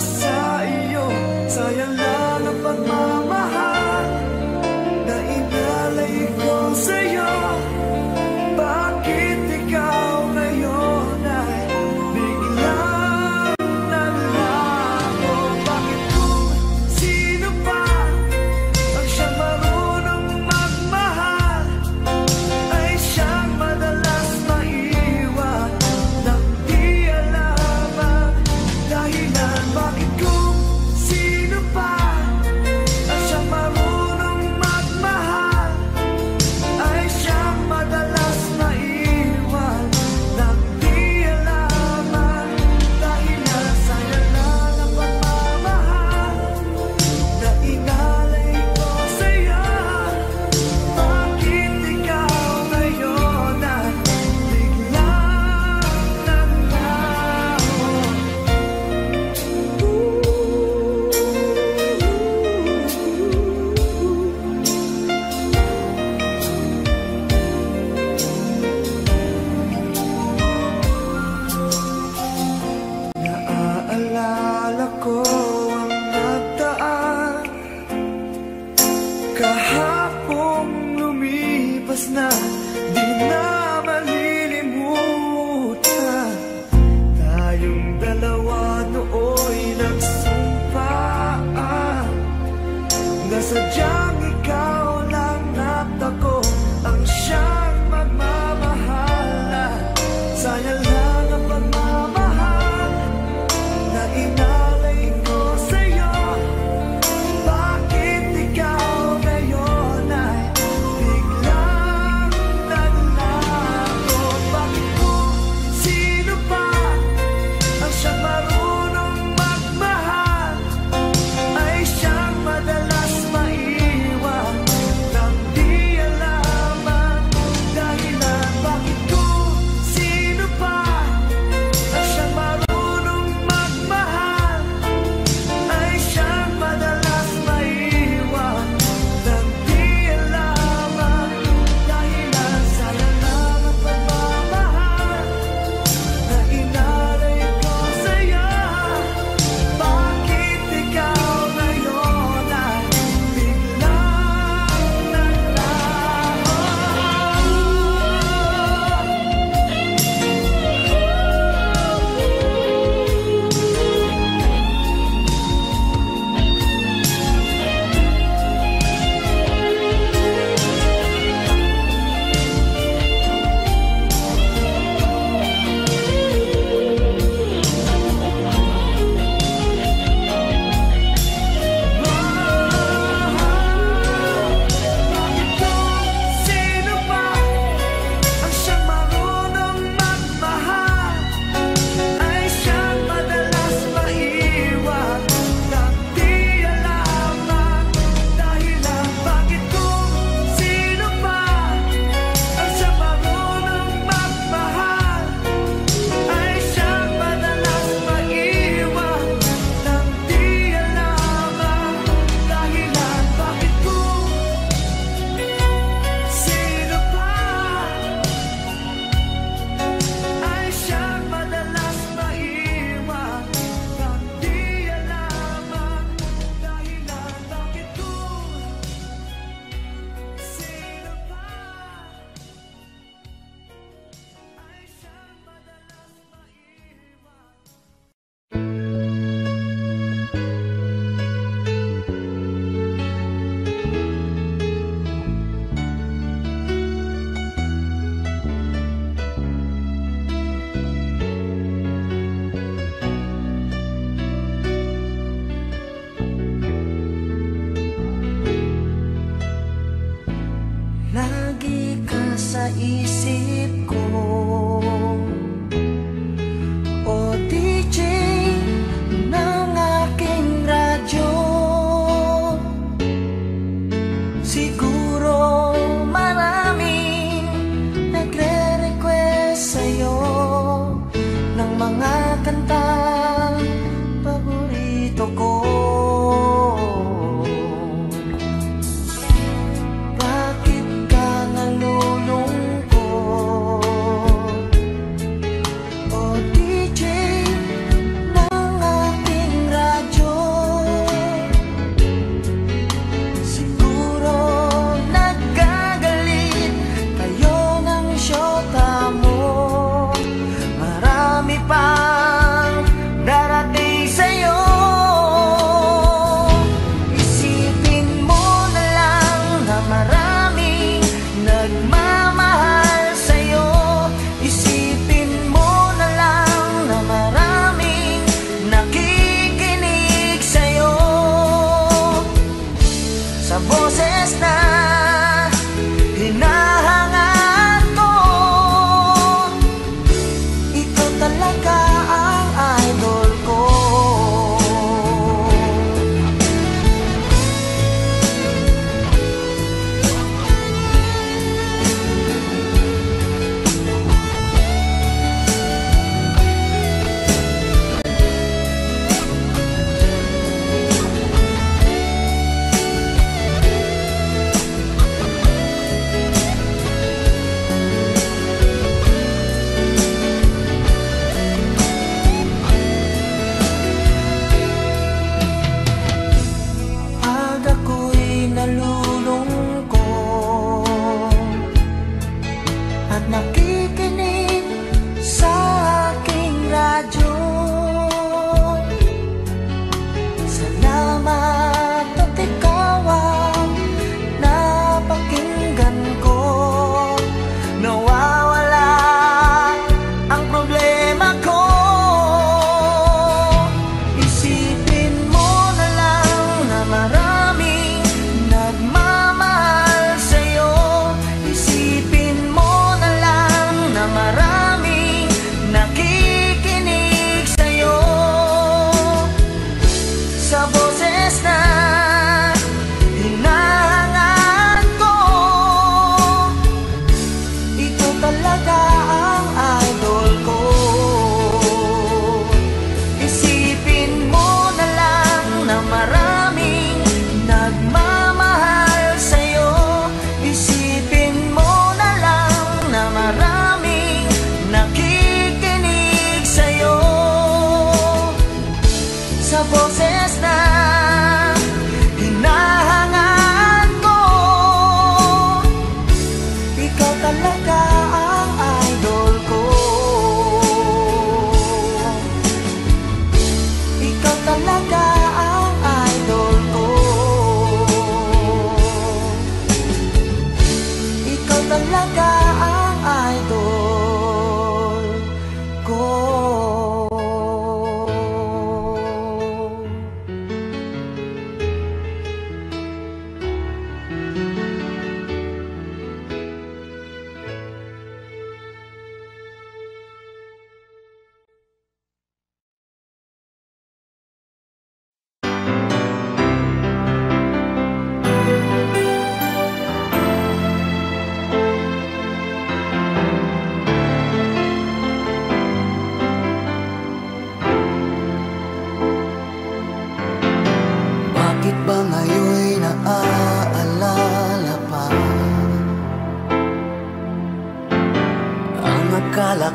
sa iyo. Sayang lang ang pagmamahal na inalay ko sa'yo. Bakit ikaw ngayon ay biglang nalago? Bakit kung sino pa ang siyang marunong magmahal ay siyang madalas maiwan nang di alam ang dahilan? Bakit kung sino pa ang siyang marunong magmahal ay siyang madalas maiwan nang di alam ang dahilan? Sayang lang ang pagmamahal na inalay ko sa'yo. Bakit ikaw ngayon ay biglang naglaho? Naaalala ko ang nagdaan kahapong lumipas na, di na malilimutan. Tayong dalawa nooy nagsumpaan na sadyang ikaw lang natako ang siyang magmamahalan. Sayang lang ang pagmamahal na inalay ko sa'yo. Bakit ikaw ngayon ay biglang naglago? Bakit kung sino pa ang siyang marunong magmahal ay siyang madalas maiwan nang di alam ang dahilan? Bakit kung sino pa ang siyang marunong magmahal ay siyang madalas maiwan nang di alam ang dahilan? Sayang lang ang pagmamahal na inalay ko sa'yo. Bakit ikaw ngayon ay biglang naglaho? Bakit kung sino pa ang siyang marunong magmahal ay siyang madalas maiwan nang di alam ang dahilan? Bakit kung sino pa ang siyang marunong magmahal ay siyang madalas maiwan nang di alam ang dahilan? Bakit kung sino pa ay siyang madalas maiwan nang di alam ang dahilan? Bakit kung sino pa ay siyang madalas maiwan? Lagi ka sa isip ko, o DJ ng aking radyo. Siguro maraming nagre-request sa'yo ng mga kantang paborito ko. Bakit ka nalulungkot?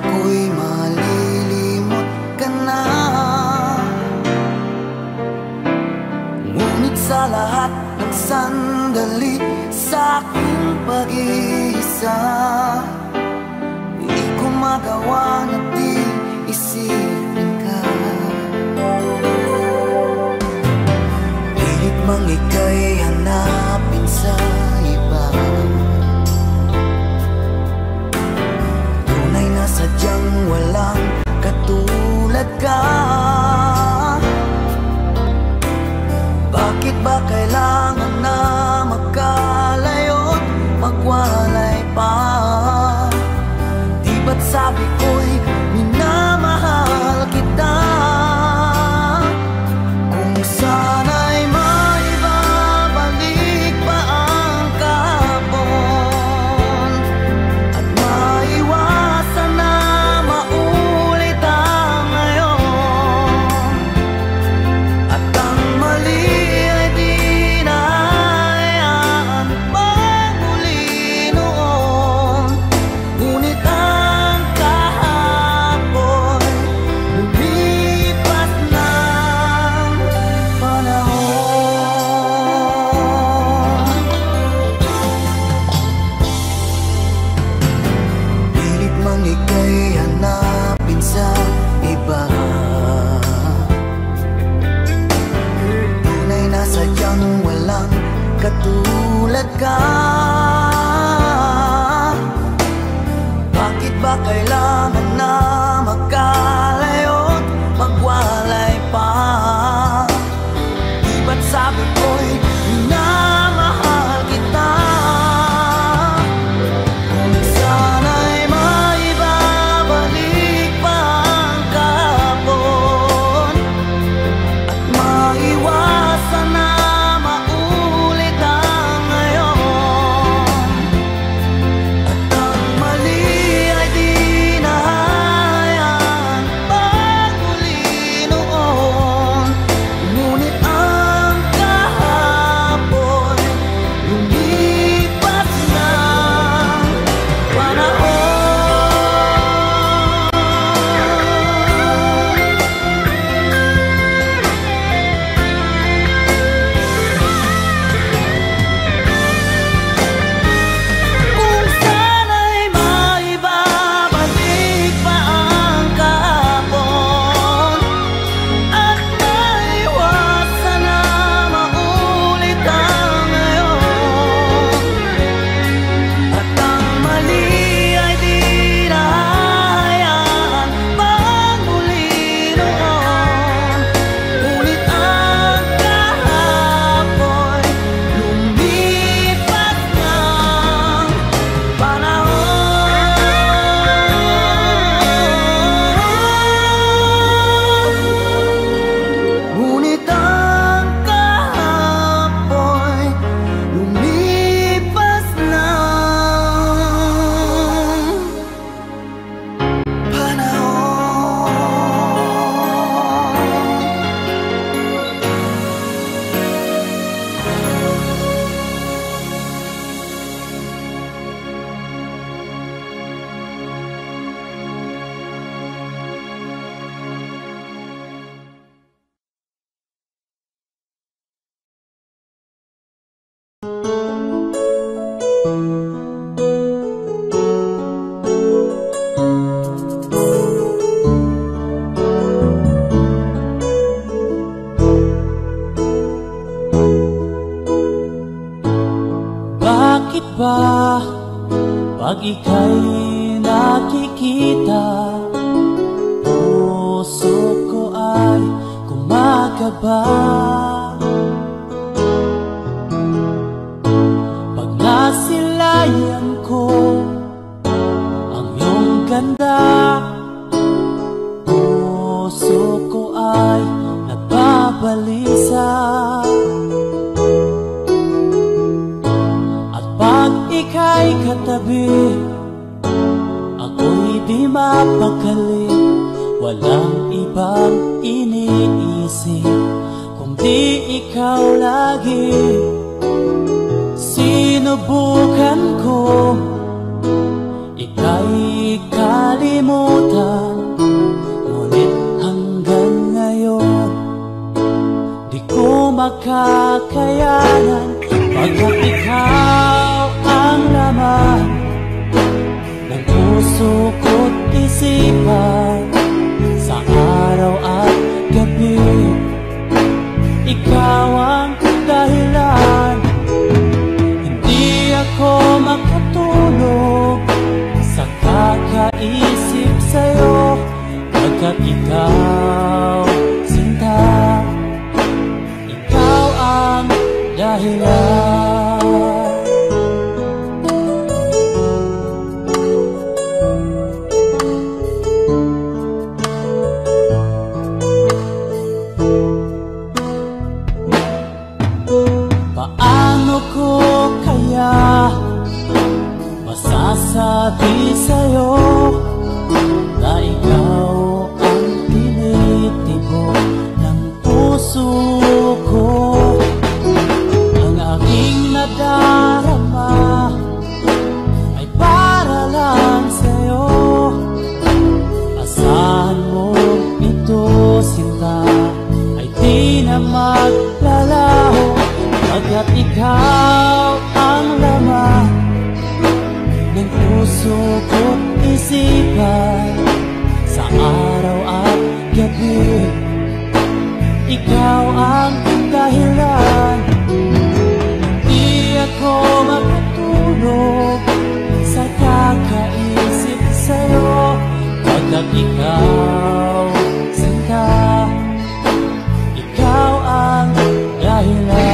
ako'y malilimot ka na. Ngunit sa lahat ng sandali sa aking pag-iisa, di ko magawa na di isipin ka. Pilit mang ika'y hanapin sa iba, tunay na sadyang walang katulad ka. Bakit ba kailangan na magkalayo't magwalay pa? Di ba't sabi ko'y minamahal kita? Kung sana'y maibabalik pa ang kahapon at maiwasan na maulit ang ngayon, at ang mali ay di na hayaan magmuli noon. Ngunit ang kahapon lumipas ng panahon. Pilit mang ika'y hanapin sa iba, tunay na sadyang walang katulad ka. Bakit ba kailangan na magkalayo't magwalay pa? Di ba't sabi ko'y minamahal kita? Kung sana'y maibabalik pa ang kahapon at maiwasan na maulit ang ngayon, at ang mali ay di na hayaan magmuli noon. Ngunit ang kahapon lumipas ng panahon. Kung sana'y maibabalik pa ang kahapon at maiwasan na maulit ang ngayon, at ang mali ay di na hayaan magmuli noon. Ngunit ang kahapon lumipas ng panahon. Ngunit ang kahapon lumipas ng panahon. Bakit ba pag ika'y nakikita, puso ko ay kumakaba? Pag nasilayan ko ang iyong ganda, puso ko ay nagbabalisa. At pag ika'y katabi, ako'y di mapakali. Walang ibang iniisip kundi ikaw lagi. Sinubukan ko ika'y kalimutan, makakayanan pagkat ikaw ang laman ng puso ko't isipan. Sa araw at gabi, ikaw ang dahilan. Hindi ako makatulog sa kakaisip sa'yo, pagkat ikaw, sinta, ikaw ang dahilan. Paano ko kaya masasabi sa'yo na ikaw ang tinitibok ng puso ko? Ang aking nadarama ay para lang sa'yo. Asahan mo ito, sinta, ay di na maglalaho, pagkat ikaw ang laman ng puso ko't isipan. Sa araw at gabi, ikaw ang dahilan. Di ako makatulog sa kakaisip sa'yo, pagkat ikaw, sinta, ikaw ang dahilan.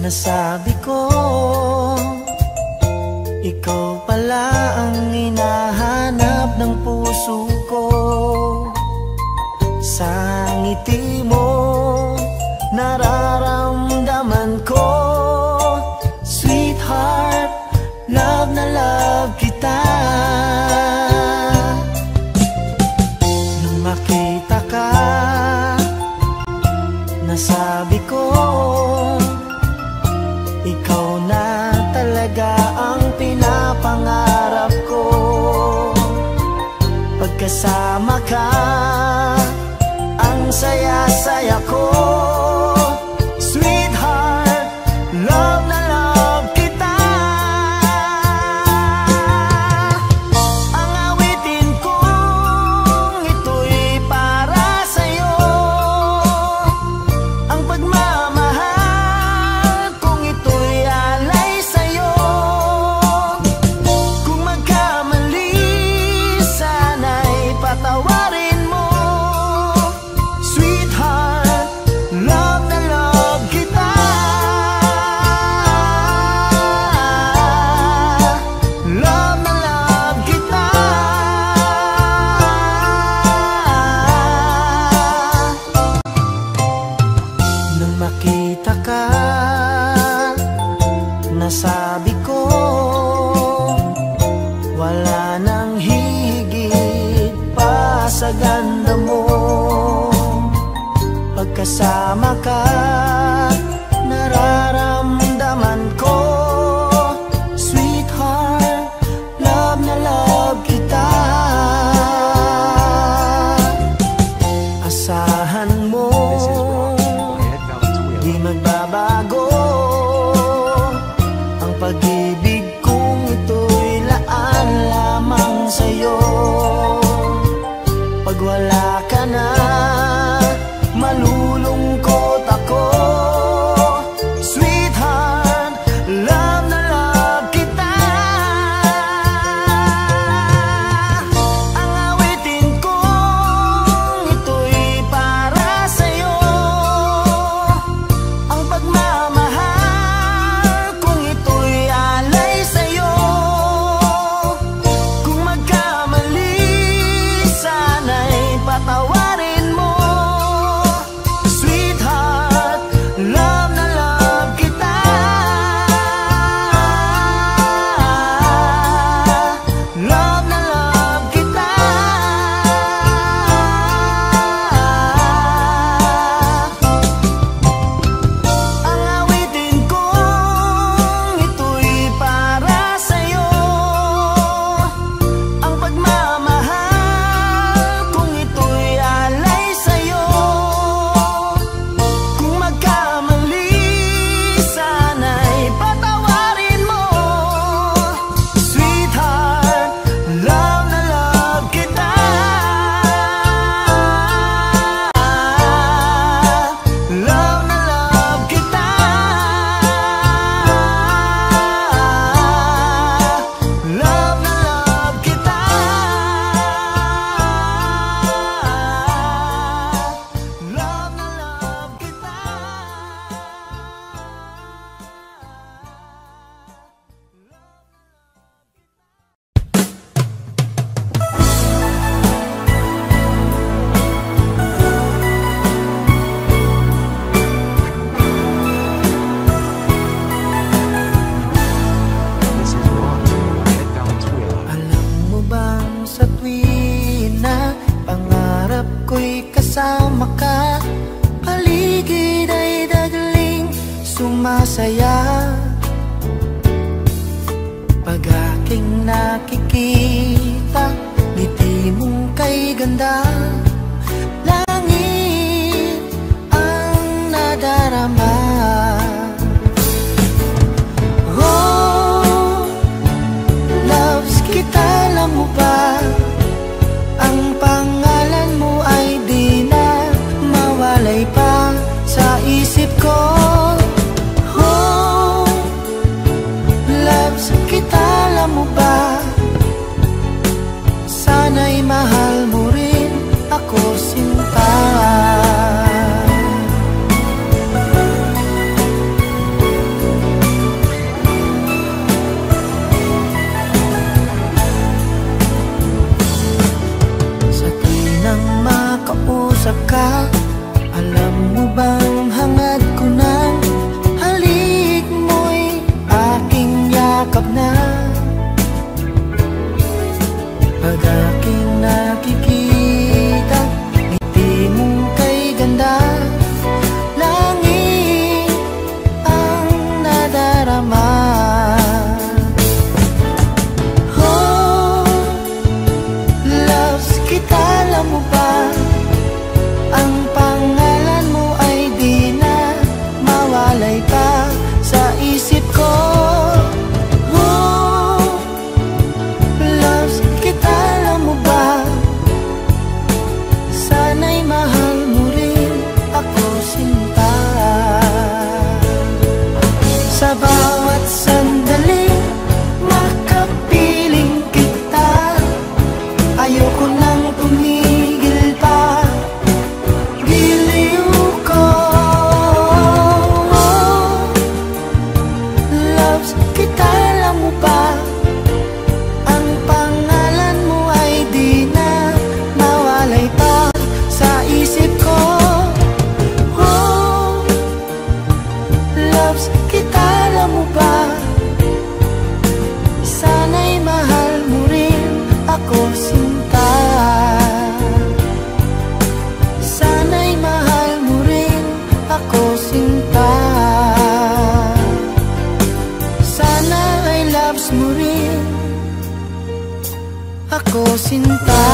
Nasabi ko, ikaw pala ang hinahanap ng puso ko. Sa ngiti mo, nararamdaman ko, sweetheart, love na love kita. Nung makita ka, nasabi ko, ikaw na talaga ang pinapangarap ko. Pagkasama ka, ang saya pag aking nakikita, ngiti mong kay ganda. Langit ang nadarama. Oh, loves kita, alam mo ba? Ang pangalan mo ay di na mawalay pa sa isip ko. Oh, loves kita, alam mo ba? Sana'y mahal mo rin ako, sinta. Sa tuwing makausap ka, alam mo bang hangad ko ng halik mo'y aking yakap na. Pag aking nakikita, ngiti mong kay ganda. Langit ang nadarama. Oh, loves kita, alam mo ba? Ang pangalan mo ay di na mawalay pa sa isip ko. Oh, loves kita, alam mo ba? Sana'y mahal mo rin ako, sinta. Sa bawat sandali makapiling kita, ayoko nang tumigil pa. Giliw ko, loves kita, alam mo ba? Ang pangalan mo ay di na mawalay pa sa isip ko. Oh, loves kita, alam mo ba? Sana'y mahal mo rin ako, sinta. Sana'y mahal mo rin ako, sinta. Sana ay loves mo rin ako, sinta.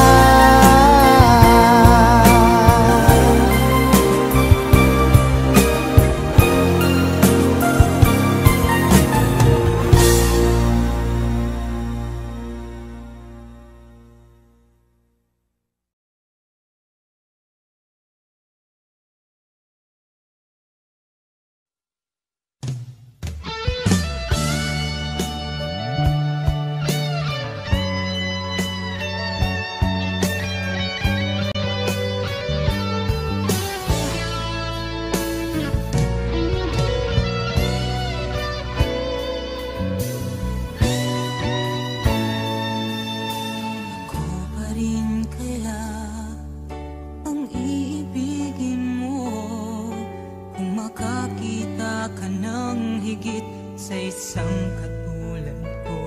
Sa isang katulad ko,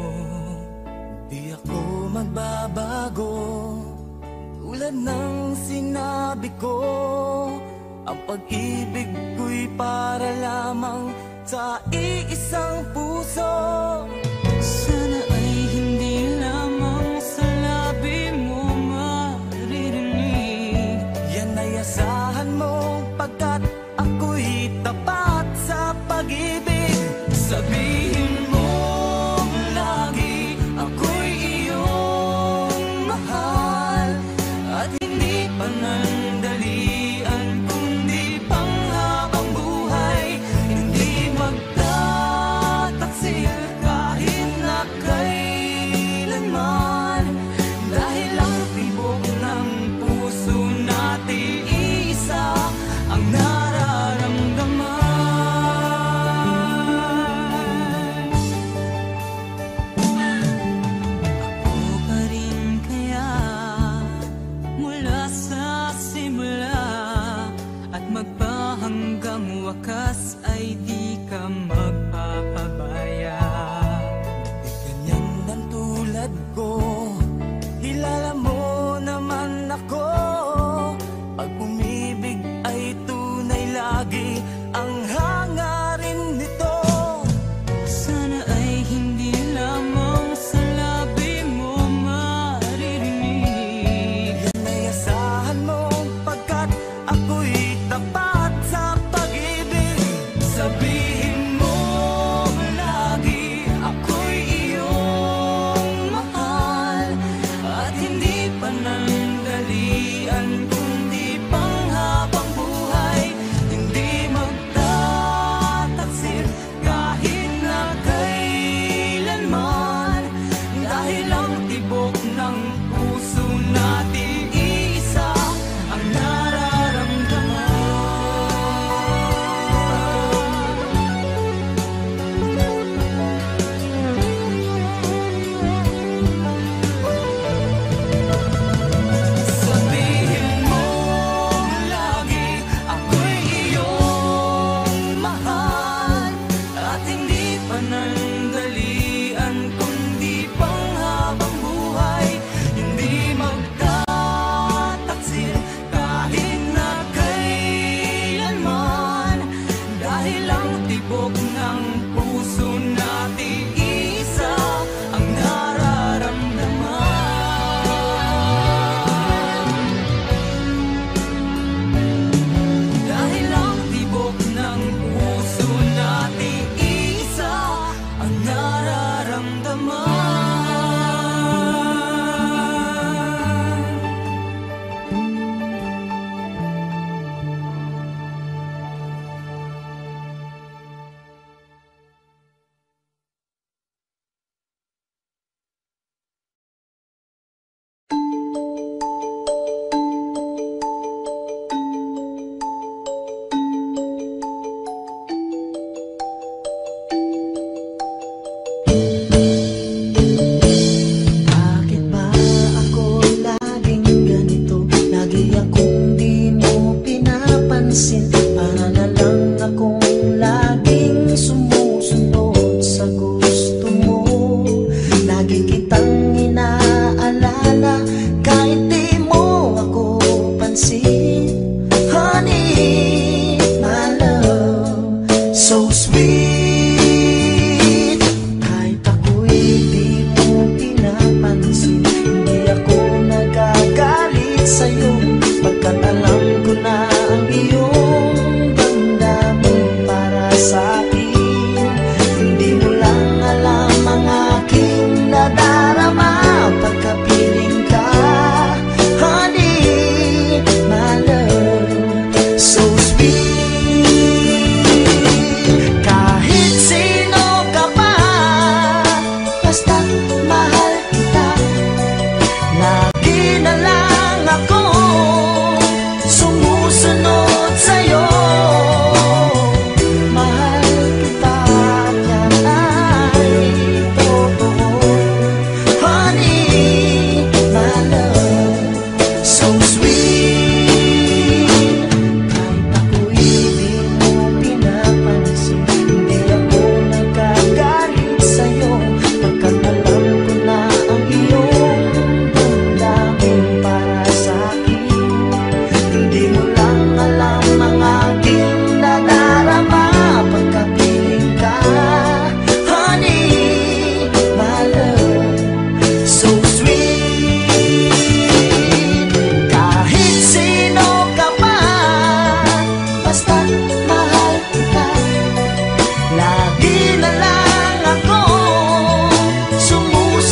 di ako magbabago. Tulad ng sinabi ko, ang pag-ibig ko'y para lamang sa iisang puso. sana ay hindi lamang sa labi mo maririnig. Yan ay asahan mo, pagkat ako'y tapat sa pag-ibig. Sabihin mo lagi ako'y iyong mahal, at hindi panandalian kundi panghabang buhay. Hindi magtataksil kahit na kailanman, dahil ang tibok ng puso natin isa ang nararamdaman. Hanggang wakas ay di ka magpapabaya. Di ganyan ang tulad ko, kilala mo naman ako. Pag umibig ay tunay lagi ang hangarin nito.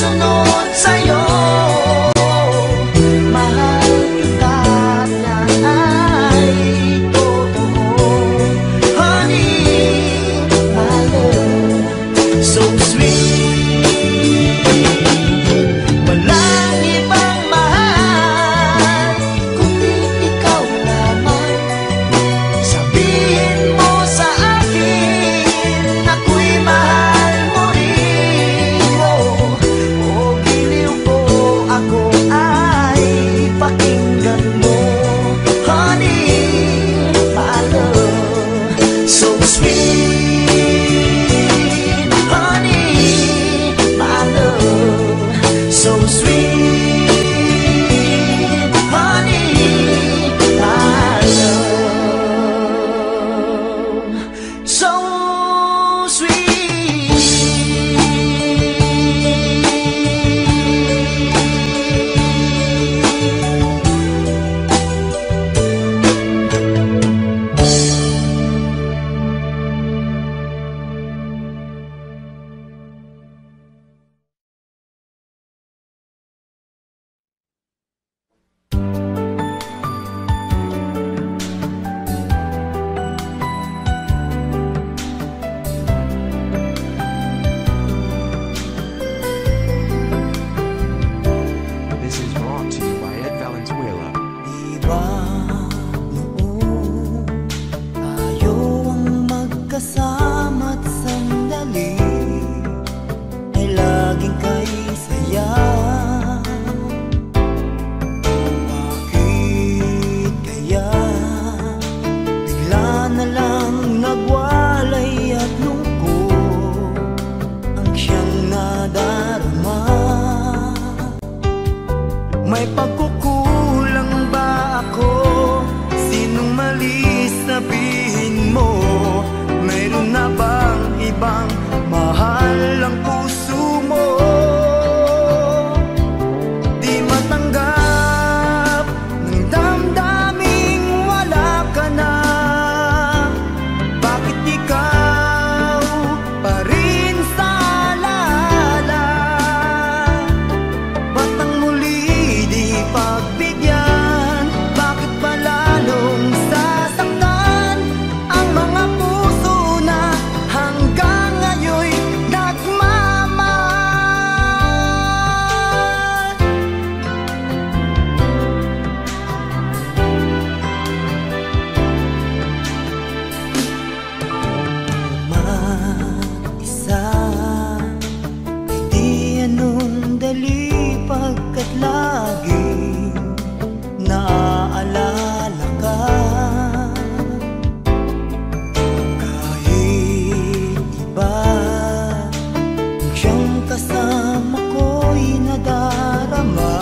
susunod sa'yo. Mahal kita na ay totoo. Honey, my love, so sweet. Walang ibang mahal kundi ikaw lamang. Sabihin mo sa akin, ako'y mahal mo rin. O giliw ko, ako ay pakinggan mo. Honey, my love, so sweet. Honey, my love, so sweet. Honey, my love, so sweet. This is brought to you by Ed Valenzuela. Diba noon tayo ang magkasama't sandali ay laging kay saya? Bakit kaya bigla na lang nagwalay at lungkot ang siyang nadarama? May pagkukulang ba ako? Sinong mali sabihin mo? Mayroon na bang ibang mahal ang puso mo? Di matanggap ng damdaming wala ka na. Bakit ikaw pa rin sa alala? Ba't ang muli di pagbigyan? Bakit pa lalong sasaktan ang mga puso na hanggang ngayon'y nagmamahal? Mag-isa ay di anong dali pagkat laging naaalala ka. Kahit iba kung siyang kasama ko'y nadarama,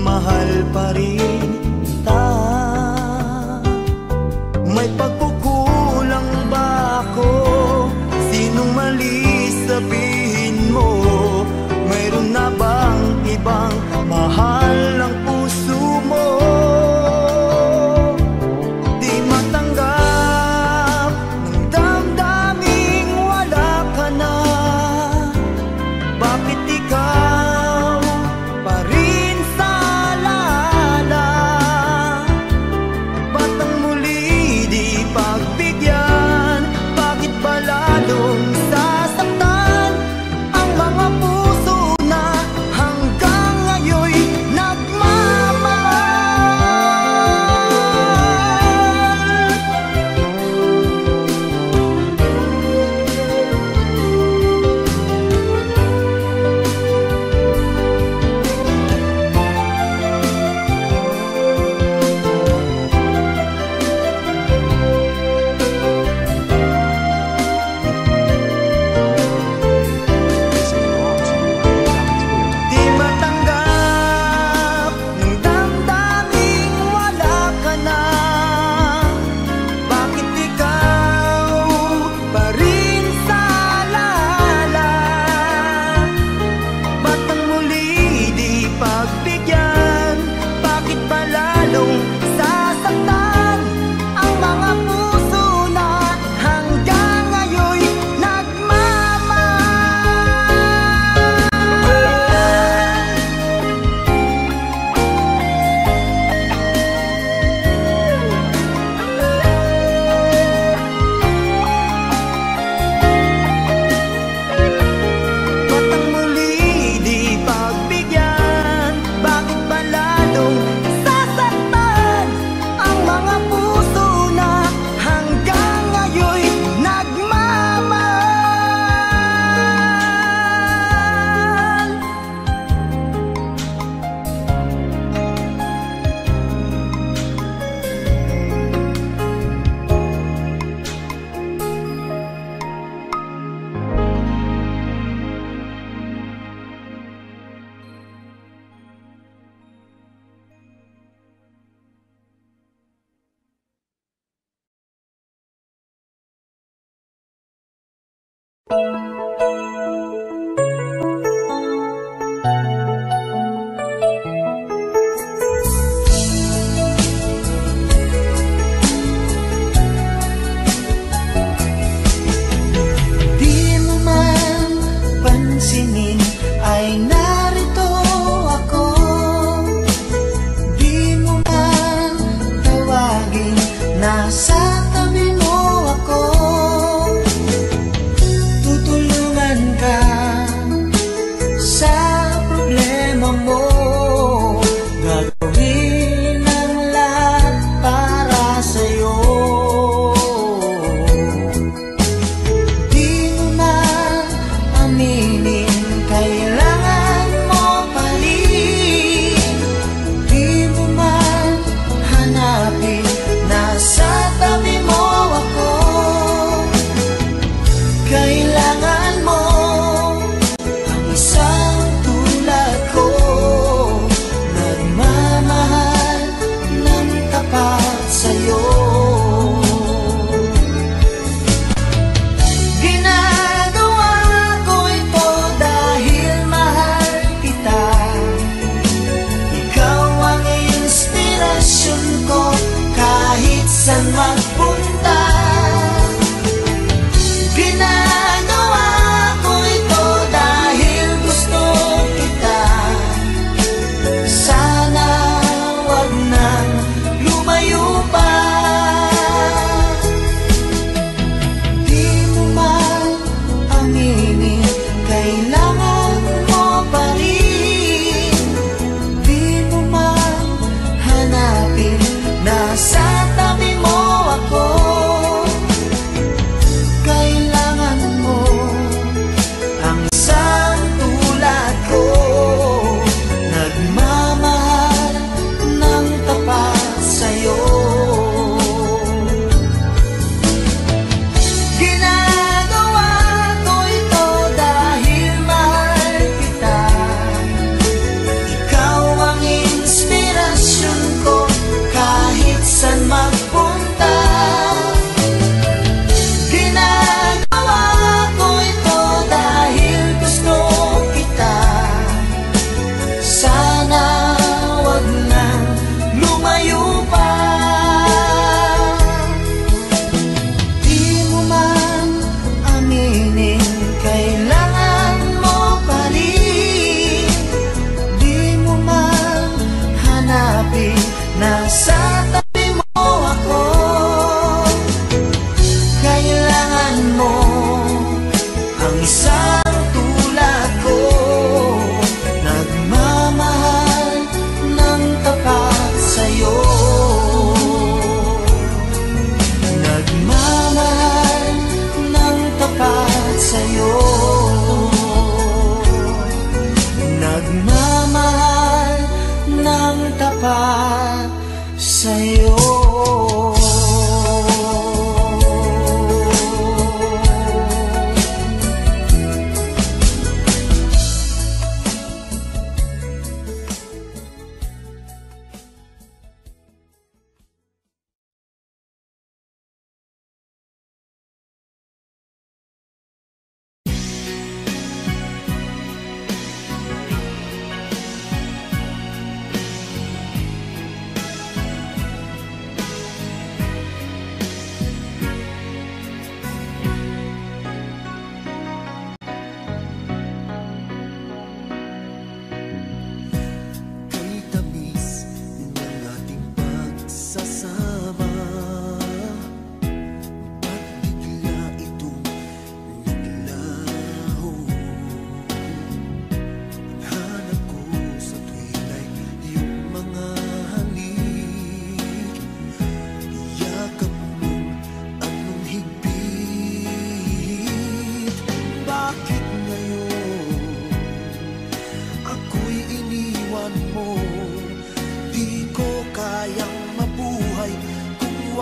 mahal pa rin kita. May pagkukulang ba ako? Sinong mali sabihin mo? Mayroon na bang ibang mahal ang puso mo? Di matanggap ng damdaming wala ka na. Bakit ikaw pa rin sa alala? Ba't ang muli di pagbigyan? Bakit ba lalong sasaktan ang mga puso na hanggang ngayon'y nagmamahal?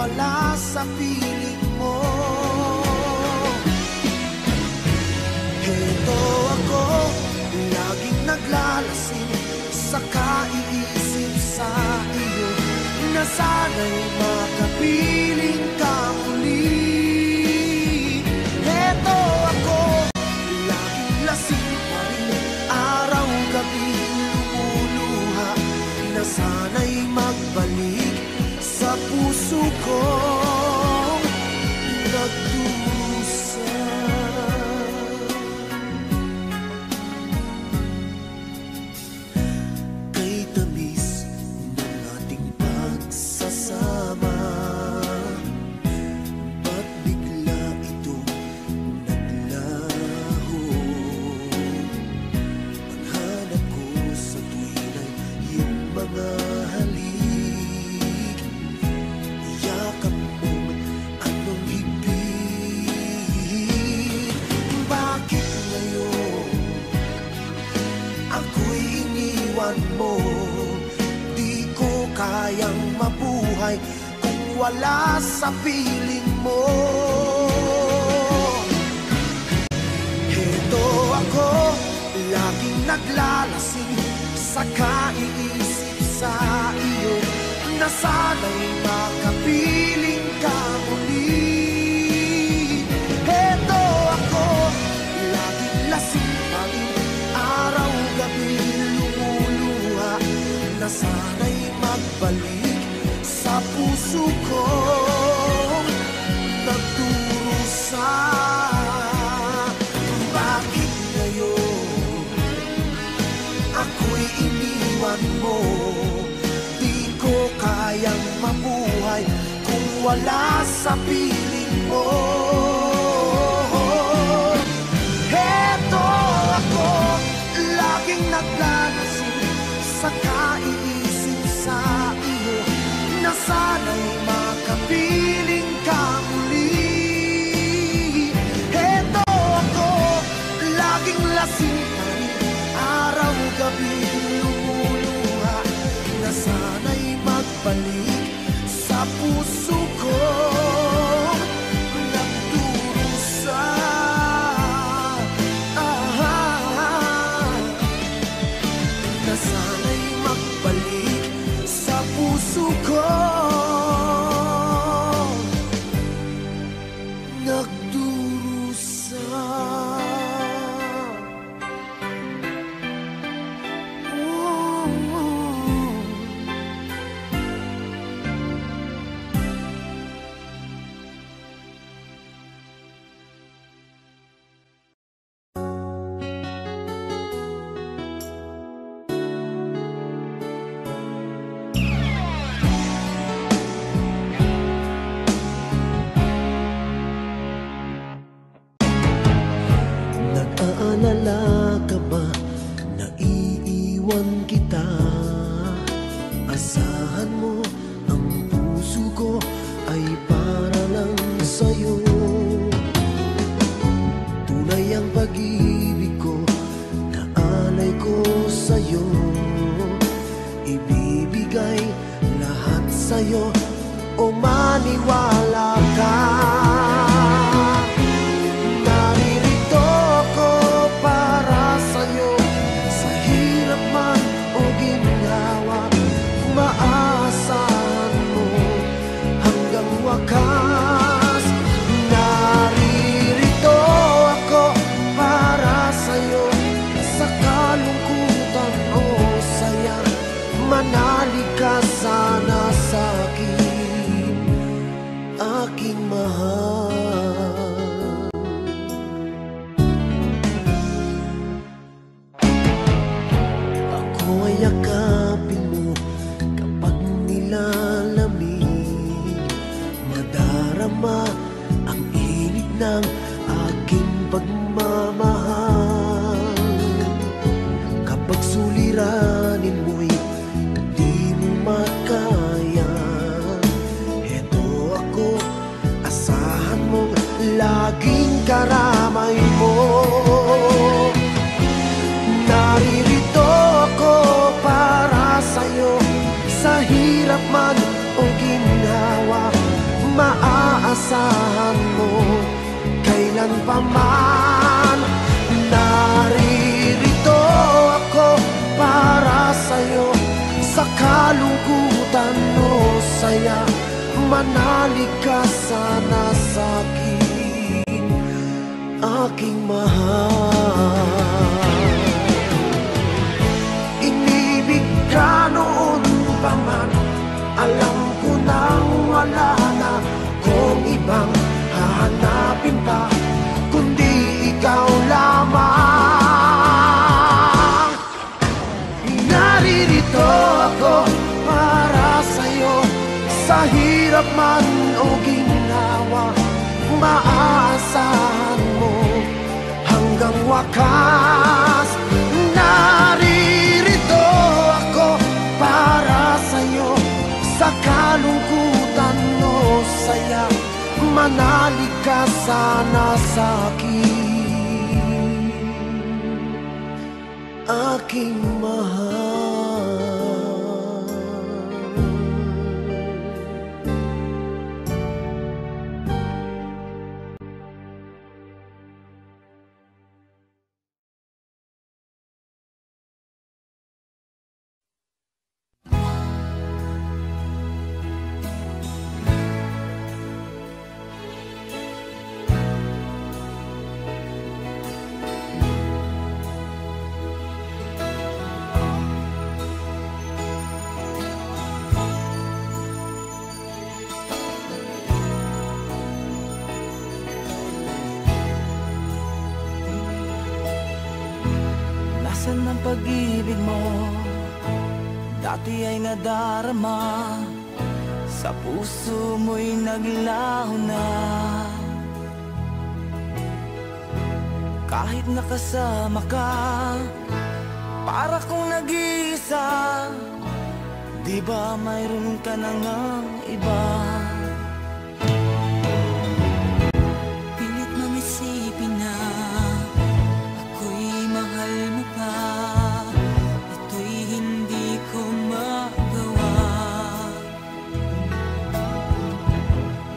wala sa piling mo. Heto ako, laging naglalasing sa kaiisip sa iyo, na sana'y makapiling ka muli. Heto ako, ako'y iniwan mo. Di ko kayang mabuhay kung wala sa piling mo. Heto ako, laging naglalasing sa kaiisip sa iyo, na sana'y makapiling ka muli. Heto ako, laging lasing pa rin, araw-gabi lumuluha, na sana'y magbalik sa puso ko, nagdurusa. Bakit ngayon ako'y iniwan mo? Di ko kayang mabuhay kung wala sa piling mo. Heto ako, laging naglalasing sa kaiisip sa iyo, na sana'y makapiling ka muli. Heto ako, laging lasing pa rin, araw-gabi lumuluha, na sana'y magbalik sa puso ko, nagdurusa. Na sana'y magbalik sa puso ko, nagdurusa. Nag-aalala ka ba, naiiwan kita? Asahan mo, ang puso ko ay para lang sa'yo. Tunay ang pag-ibig ko, naalay ko sa'yo. Ibibigay lahat sa'yo, o maniwala ka. Maaasahan mo hanggang wakas. Naririto ako para sa'yo, sa kalungkutan o saya. Manalig ka sana sa'kin, aking mahal. Ako ay yakapin mo kapag nilalamig, madarama ang init ng aking pagmamahal. Kapag suliranin mo'y di mo makaya, heto ako, asahan mong laging karamay mo. Naririto ako para sa'yo, sa hirap man o ginhawa. Maaasahan mo kailan pa man. Naririto ako para sa'yo, sa kalungkutan o saya. Manalig ka sana sa'kin, aking mahal. Inibig ka noon pa man, alam ko nang wala na kung ibang hahanapin pa, kundi ikaw lamang. Naririto ako para sa'yo, sa hirap man o ginhawa. Maaasahan mo hanggang wakas. Naririto ako para sa'yo, sa kalungkutan o saya. Manalig ka sana sa'kin, aking mahal. Nasaan ang pag-ibig mo? Dati ay nadarama, sa puso mo'y naglaho na. Kahit nakasama ka, para kong nag-iisa. Di ba mayroon ka na ngang iba? Pilit mang isipin na ako'y mahal mo pa. Ito'y hindi ko magawa.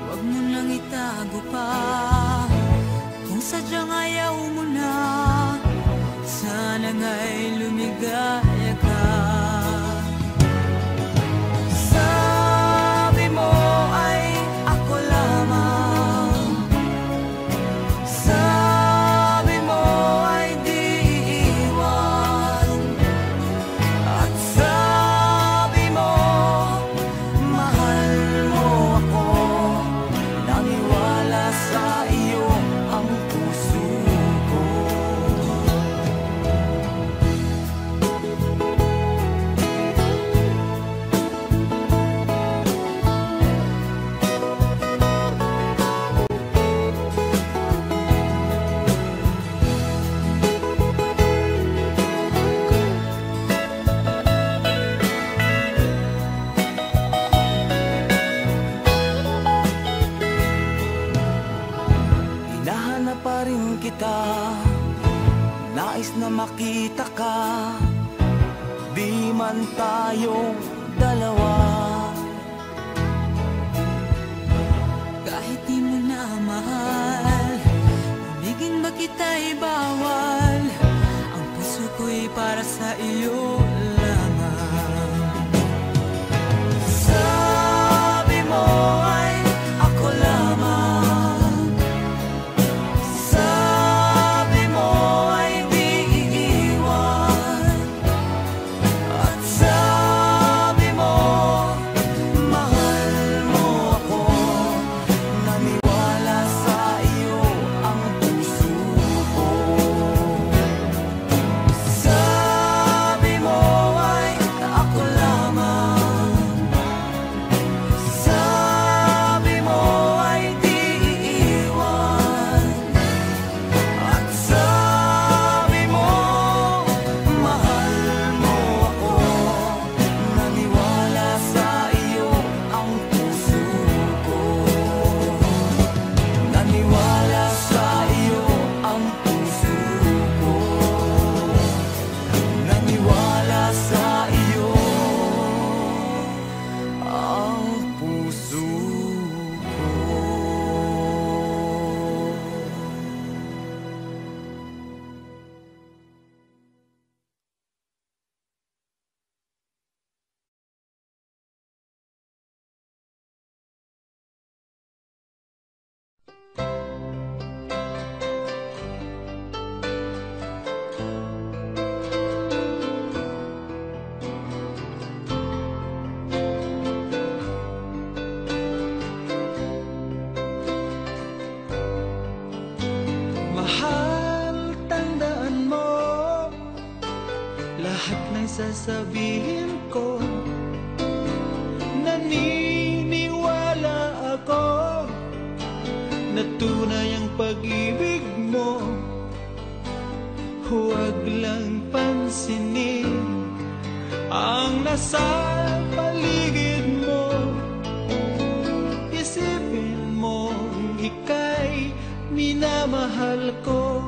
Huwag mo lang itago pa kung sadyang ayaw mo na. Sana nga'y lumigaya ka. Sabi mo ay ako lamang. Sabi mo ay di iiwan. At sabi mo mahal mo ako. Naniwala sa iyo ang puso ko. Hinahanap pa rin kita, nais na makita ka. Di man tayong dalawa. Kahit di mo na mahal, ibigin ba kita'y bawal? Ang puso ko'y para sa iyo lamang. Sabi mo ay ako lamang. Sabi mo ay di iiwan. At sabi mo mahal mo ako. Naniwala sa iyo ang puso ko. Sabi mo ay ako lamang. Sabi mo ay di iiwan. At sabi mo mahal mo ako. Naniwala sa iyo ang puso ko. Naniwala sa iyo ang puso ko. Naniwala sa iyo ang puso ko. Mahal, tandaan mo lahat ng sasabihin ko. Naniniwala ako na tunay ang pag-ibig mo. Huwag lang pansinin ang nasa paligid mo. Isipin mo ika'y minamahal ko.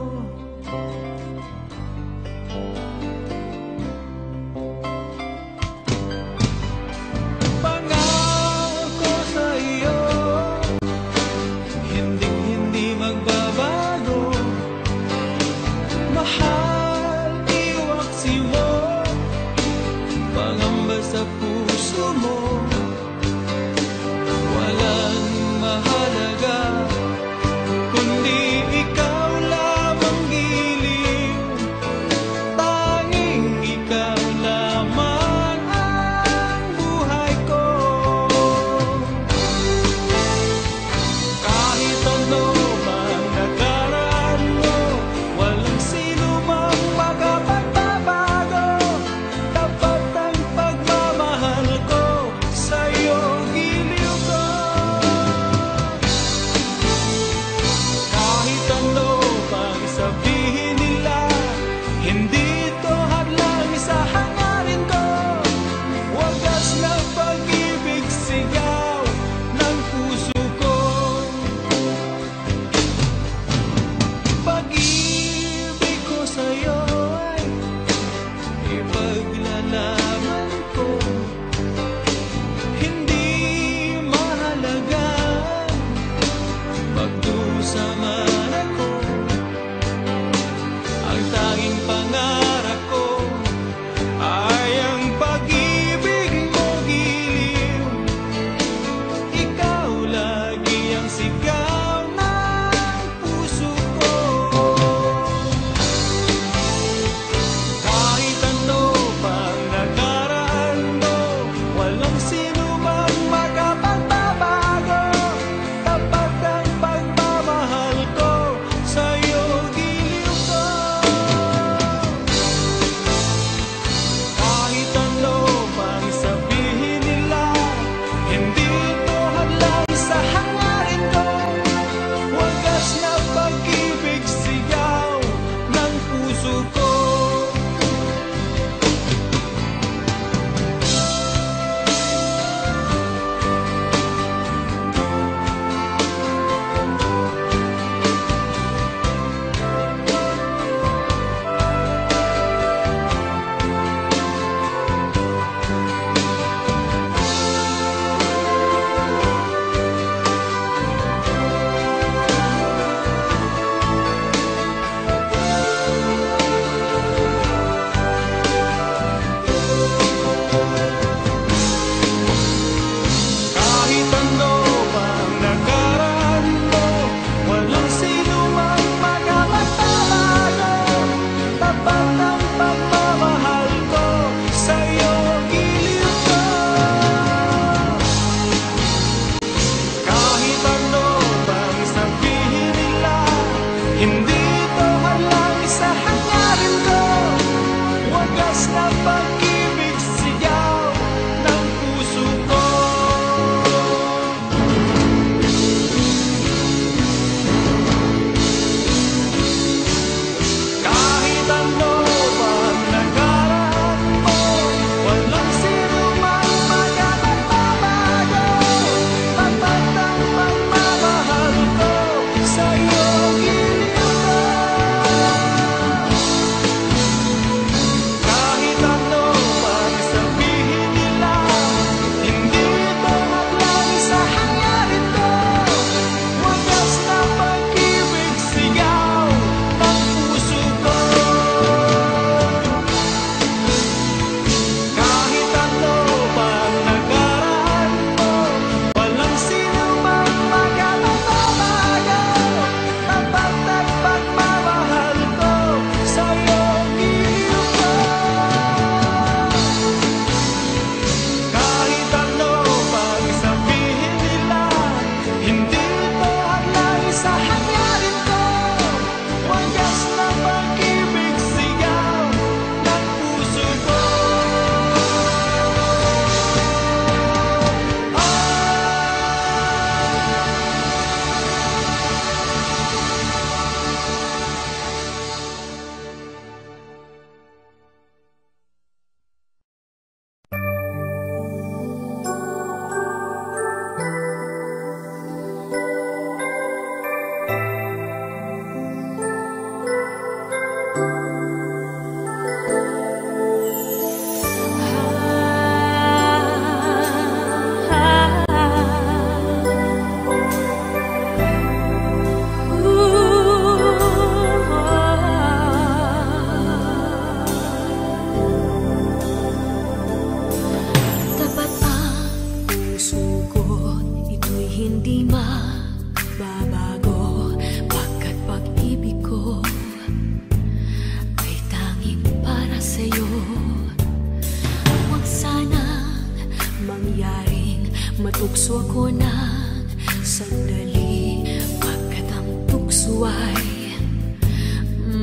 Mangyaring matukso ako ng sandali, pagkat ang tukso ay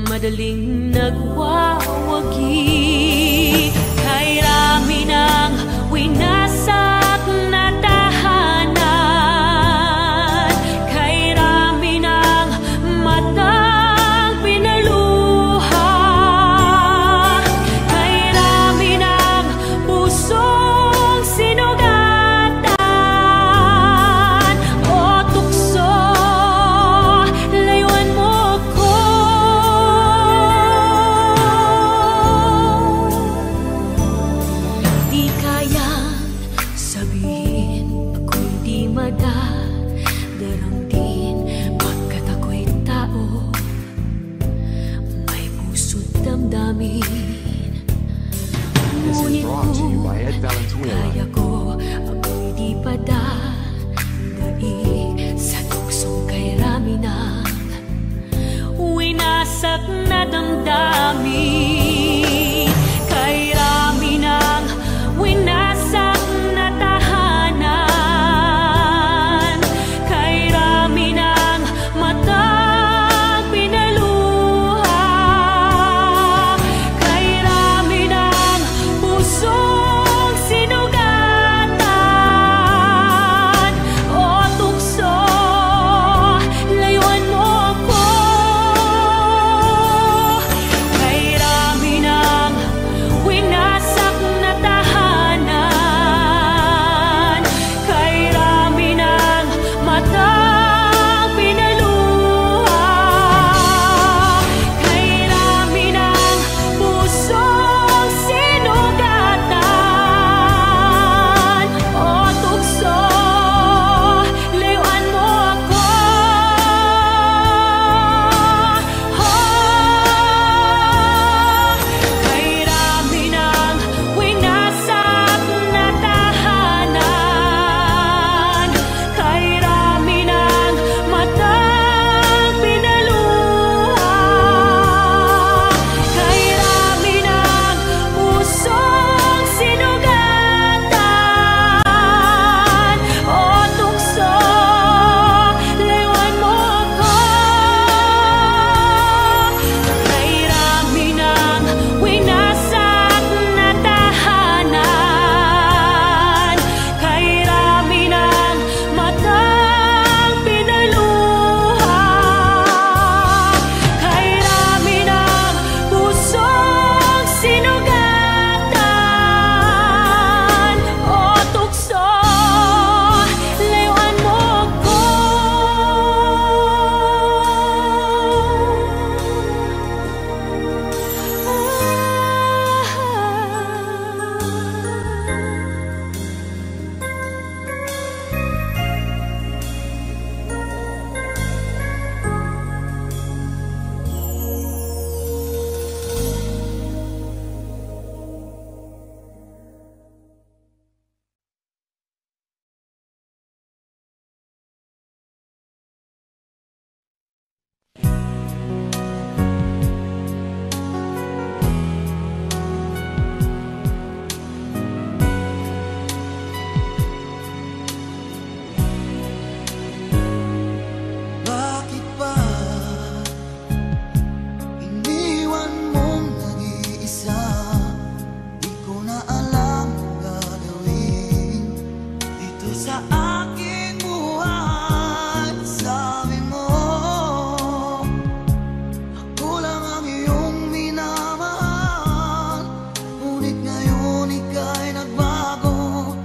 madaling nagwawagi. Kay rami ng winasak na tahanan, kay rami ng matang pinaluha, kay rami ng pusong sinugatan. O tukso, layuan mo ko. Di kayang sabihin ako'y di madadarang din, pagkat ako'y tao, may puso't damdamin. This is Ngunit brought to you by Ed kung Valenzuela. kaya ko, ako'y di padadaig sa tuksong kay rami ng winasak na damdamin. Kay rami ng winasak na tahanan, kay rami ng matang pinaluha, kay rami ng pusong sinugatan. O tukso, layuan mo ko. Kay rami ng winasak na tahanan, kay rami ng matang pinaluha, kay rami ng pusong sinugatan. O tukso, layuan mo ako. Kay rami ng winasak na tahanan, kay rami ng matang pinaluha, kay rami ng pusong sinugatan. O tukso, layuan mo ako. Kay rami ng winasak na tahanan, kay rami ng matang pinaluha, kay rami ng pusong sinugatan. O tukso, layuan mo ko. Bakit ba iniwan mong nag-iisa? Di ko na alam ang gagawin dito sa aking buhay. Sabi mo, ako lang ang iyong minamahal, ngunit ngayon ika'y nagbago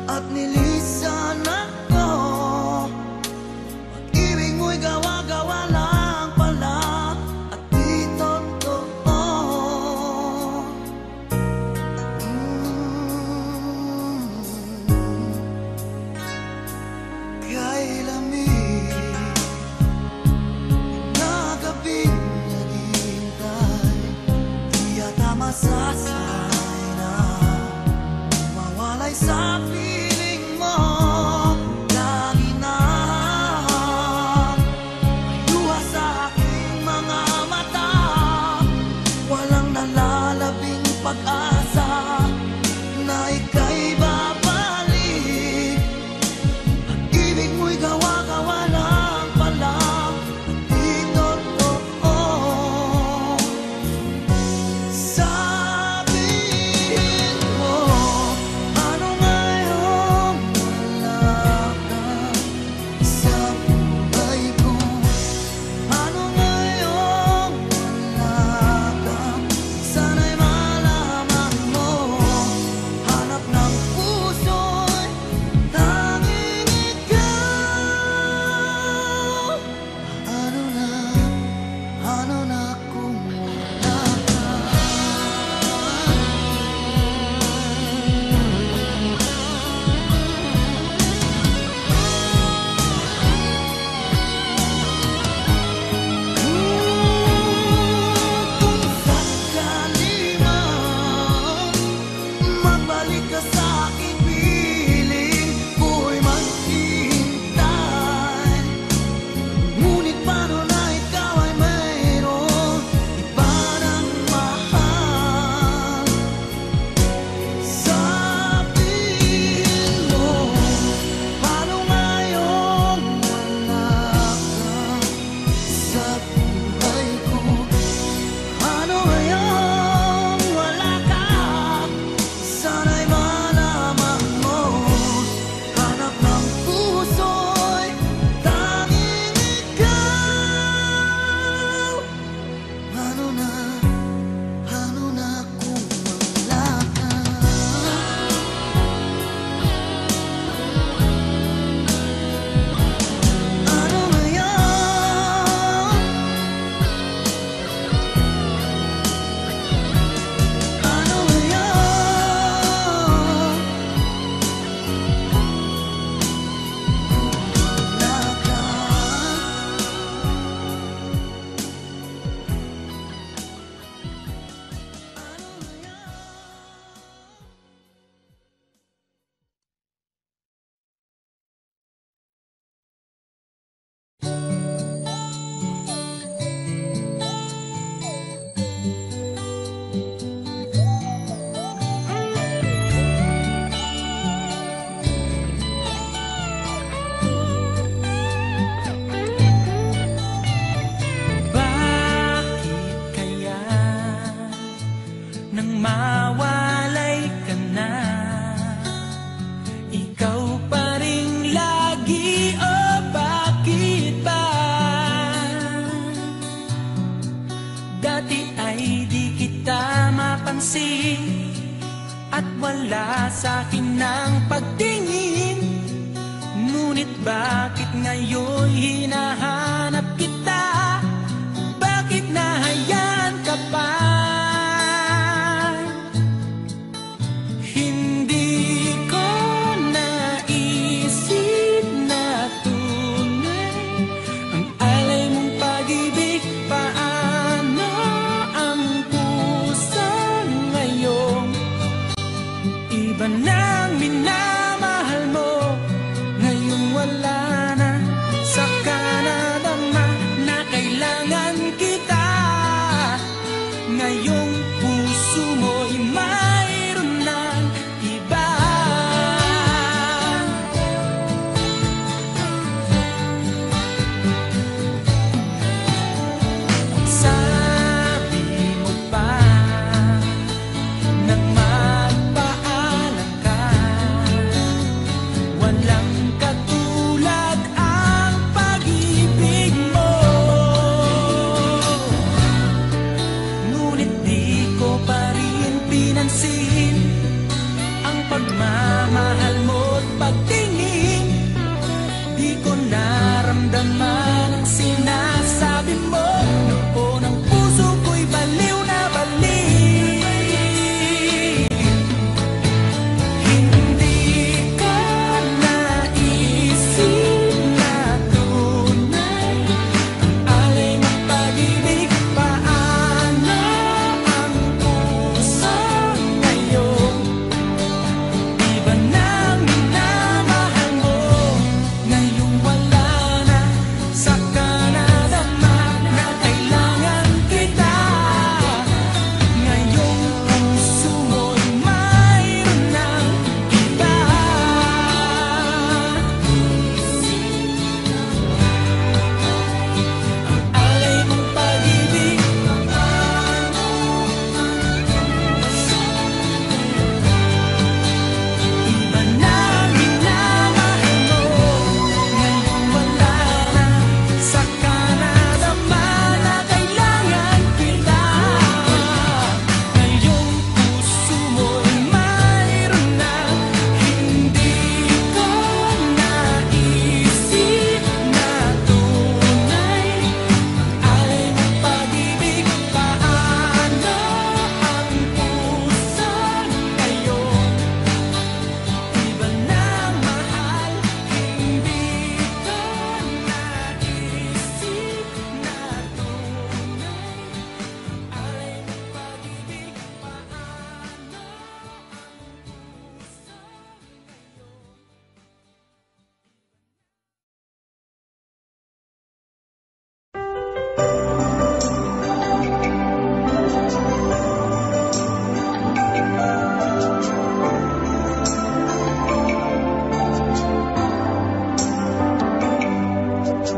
at nilisan ako. Ibig mo'y gawa-gawa lang pala at di totoo. Kay lamig na gabing naghihintay, di yata masasanay na mawalay sa piling mo. Lagi na may luha sa aking mga mata, walang nalalabing pag-asa na ika'y babalik. wala sa'kin ng pagtingin. Ngunit bakit ngayon hinahanap kita? Bakit nahayaan ka pa? Hindi ko naisip na tunay ang alay mong pag-ibig. Paano ang puso ngayon? Iba nang minamahal mo, ngayong wala na. Saka nadama na kailangan kita. Ngayong puso mo'y mayroon ng iba. Sabi mo pa nang magpaalam ka, walang katulad ang pag-ibig mo. Ngunit di ko pa rin pinansin ang pagmamahal mo't pagtingin. Di ko naramdaman ang sinasabi mo. Noon ang puso ko'y baliw na baliw. Hindi ko naisip na tunay ang alay mong pag-ibig. Paano ang puso ngayon? Iba nang minamahal mo, ngayong wala na. Saka nadama na kailangan kita. Ngayong puso mo'y mayroon ng iba. Ang alay mong pag-ibig, iba nang minamahal mo, ngayong wala na. Saka nadama na kailangan kita. Ngayong puso mo'y mayroon na. Hindi ko naisip na tunay ang alay mong pag-ibig. Paano ang puso ngayon? Iba nang mahal, hindi ko naisip na tunay ang alay mong pag-ibig. Paano ang puso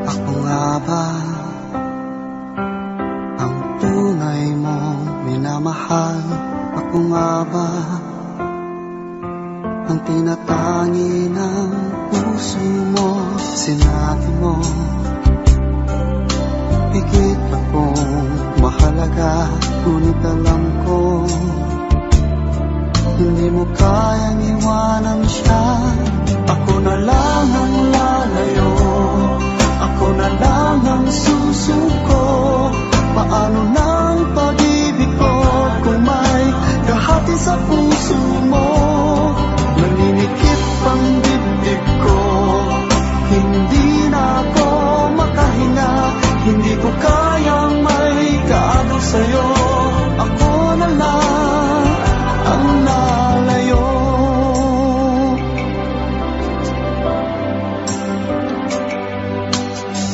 Ako nga ba ang tunay mong minamahal? Ako nga ba ang tinatangi ng puso mo? Sinabi mo higit akong mahalaga, ngunit alam ko hindi mo kayang iwanan siya. Ako na lang ang lalayo, ako na lang ang susuko. Paano nang pag-ibig ko kung may kahati sa puso mo? Naninikip ang dibdib ko, hindi na ako makahinga. Hindi ko kayang may kaagaw sa'yo. Ako na lang ang lalayo.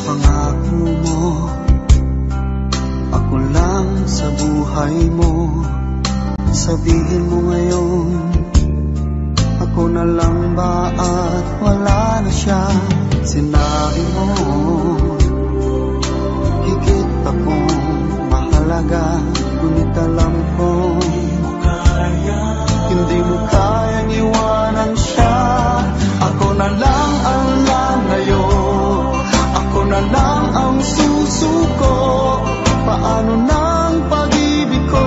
Pangako mo, ako lang sa buhay mo. Sabihin mo ngayon, ako na lang ba at wala na siya? Sinabi mo higit akong mahalaga, ngunit alam ko hindi mo kayang iwanan siya. Ako na lang ang lalayo, ako na lang ang susuko. Paano nang pag-ibig ko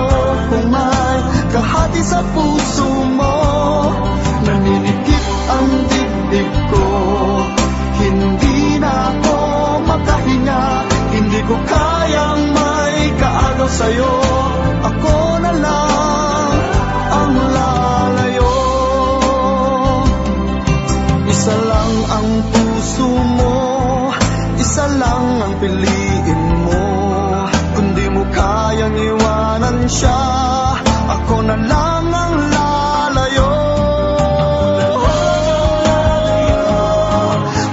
kung may kahati sa puso mo? sa'yo, ako na lang ang lalayo. Isa lang ang puso mo, isa lang ang piliin mo. Kung di mo kayang iwanan siya, ako na lang ang lalayo.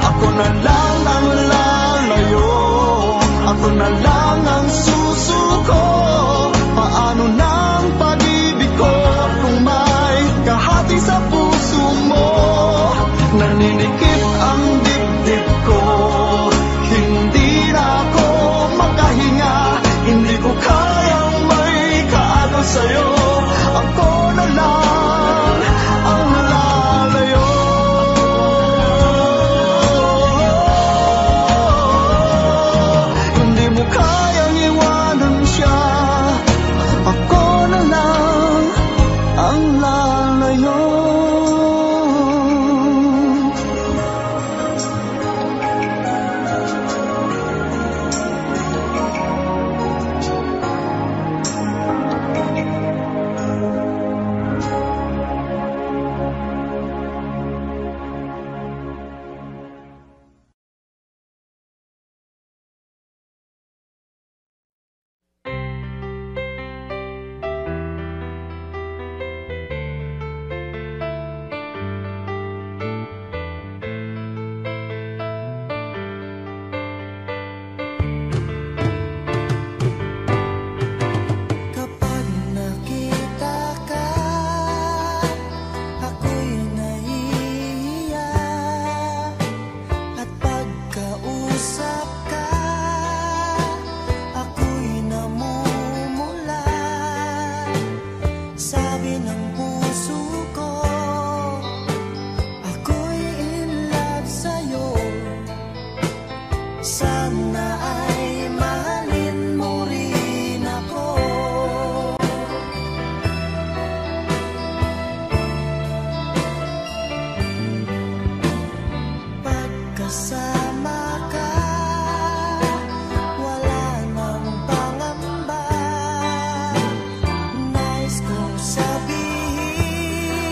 Ako na lang ang lalayo, ako na lang ang susuko. Paano na ang pag-ibig ko kung may kahati sa puso mo? Naninikip ang dibdib ko, hindi na ako makahinga. Hindi ko kayang may kaagaw sa'yo, ako na lang ang lalayo. Hindi mo kayang iwanan siya, ako na lang ang lalayo. Kapag nakita ka, ako'y nahihiya. At pagkausap ka, ako'y namumula. Sabi ng puso ko, ako'y in love sa'yo. Sana ay mahalin mo rin ako. Pagkasama ka, wala nang pangamba. Nais kong sabihin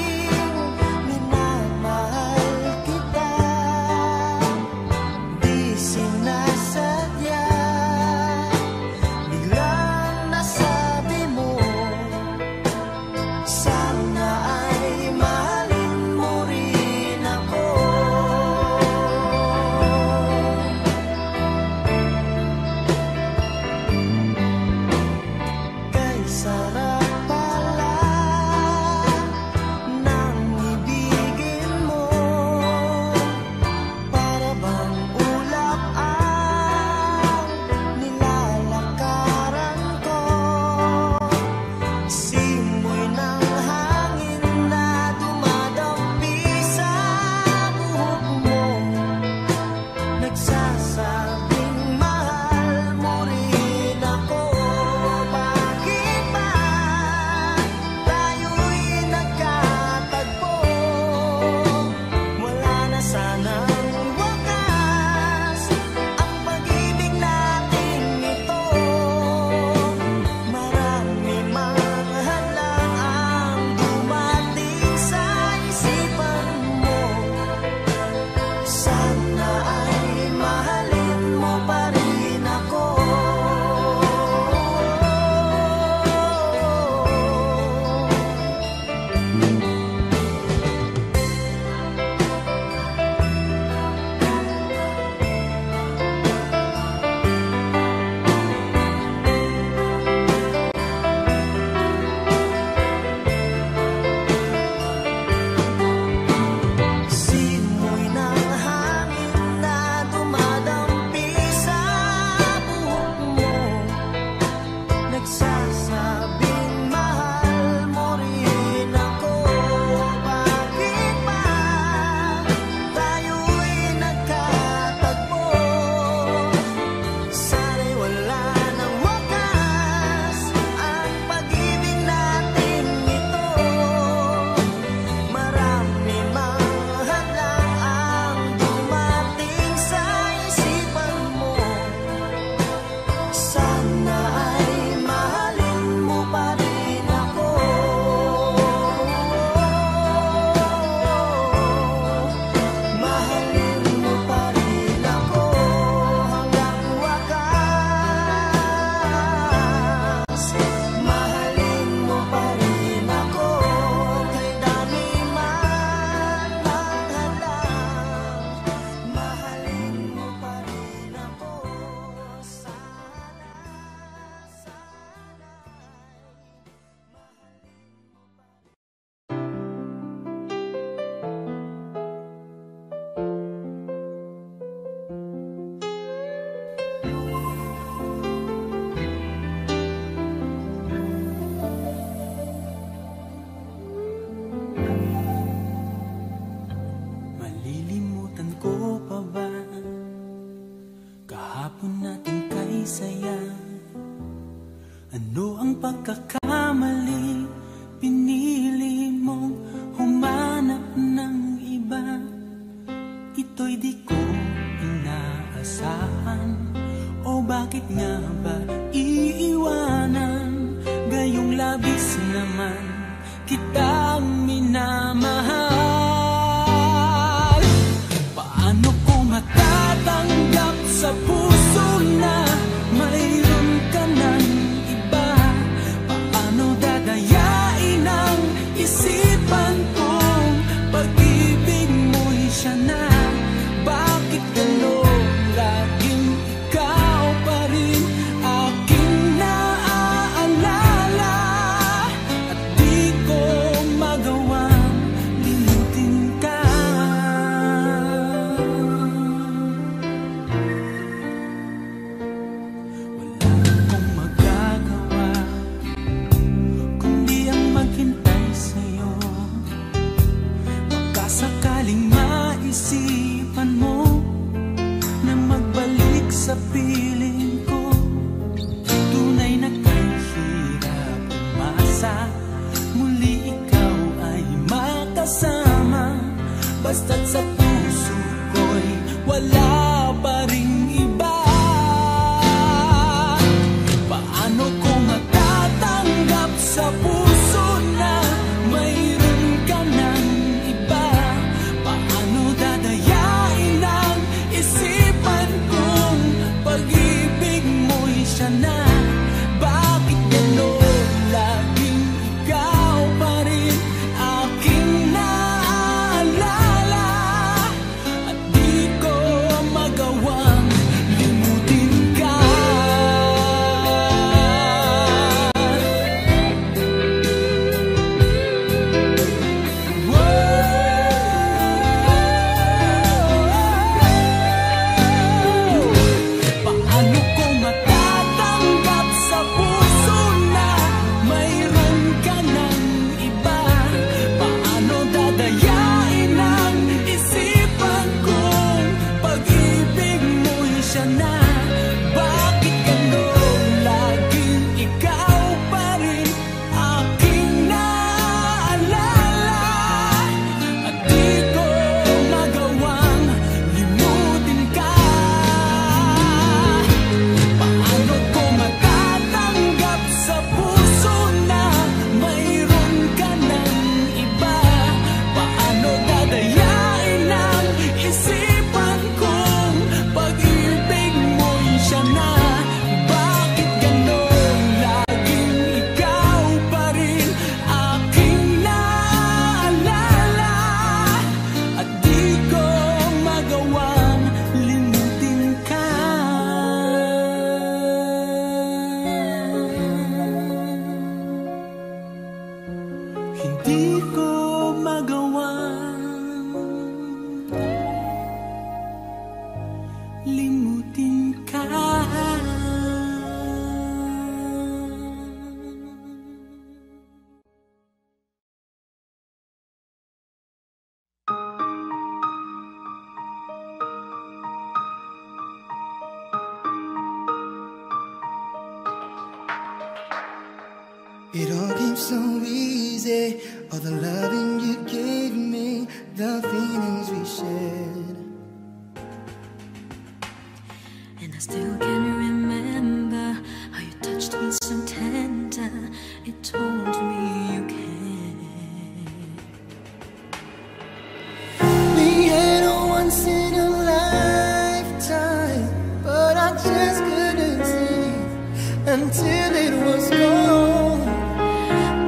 pagkakamali, pinili mong humanap ng iba. Ito'y di ko inaasahan, o bakit nga ba iiwanan? Gayong labis naman kitang minamahal. Paano ko matatanggap sa puso na mayroon ka ng iba? Paano dadayain ang isipan kong pag-ibig mo'y siya na? Bakit gano'n laging ikaw pa rin aking naaalala? At di ko magawang limutin ka. Wala akong magagawa kundi ang maghintay sa'yo. Baka sakaling maisipan mo na magbalik sa piling ko. Tunay na kahirap umasa, muli ikaw ay makasama. Basta't sa puso ko'y wala pa ring iba. Paano ko matatanggap sa puso na mayroon ka ng iba? Paano dadayain ang isipan kong pag-ibig mo'y siya na? Bakit gano'n laging ikaw pa rin aking naaalala? At di ko magawang limutin ka. Paano ko matatanggap sa puso na mayroon ka ng iba? Paano dadayain ang isipan kong pag-ibig mo'y siya na? Bakit gano'n laging ikaw pa rin aking naaalala? At di ko magawang limutin ka. Paano ko matatanggap sa puso na mayroon ka ng iba? Paano dadayain ang isipan kong pag-ibig mo'y siya na? Bakit gano'n laging ikaw pa rin aking naaalala? At di ko magawang limutin ka. Hindi ko magawang limutin ka. It all came so easy, all the loving you gave me, the feelings we shared. And I still can remember how you touched me so tender. It told me you cared. We had a once in a lifetime, but I just couldn't see until it was gone.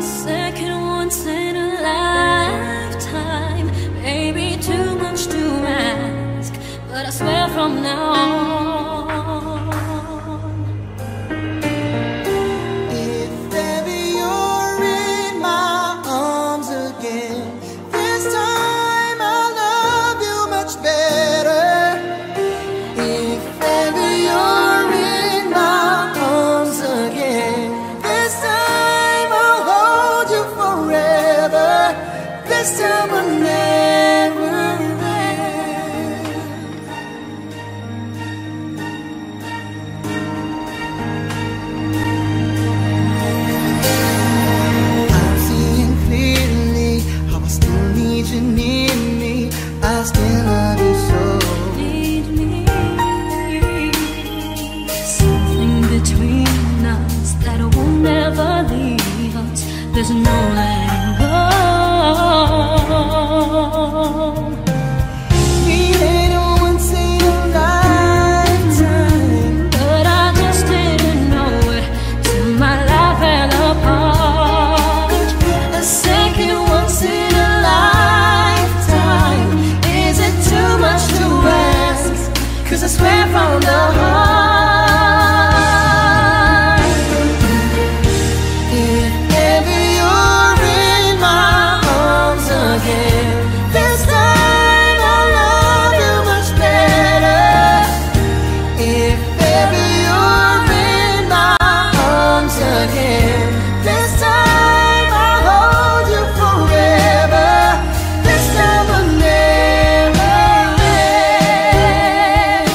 Second once in a lifetime, maybe too much to ask, but I swear from now on, If ever you're in my arms again, this time I'll love you much better. If ever you're in my arms again, this time I'll hold you forever. This time I'll never end. still love you so. Lead me, something between us that will never leave us. There's no letting go. We had a once in a lifetime, but I just didn't know it till my life fell apart. a second once in a lifetime. Is it too much to ask? 'Cause I swear from the heart, if ever you're in my arms again, this time I'll love you much better. If ever you're in my arms again, this time I'll hold you forever. This time will never end.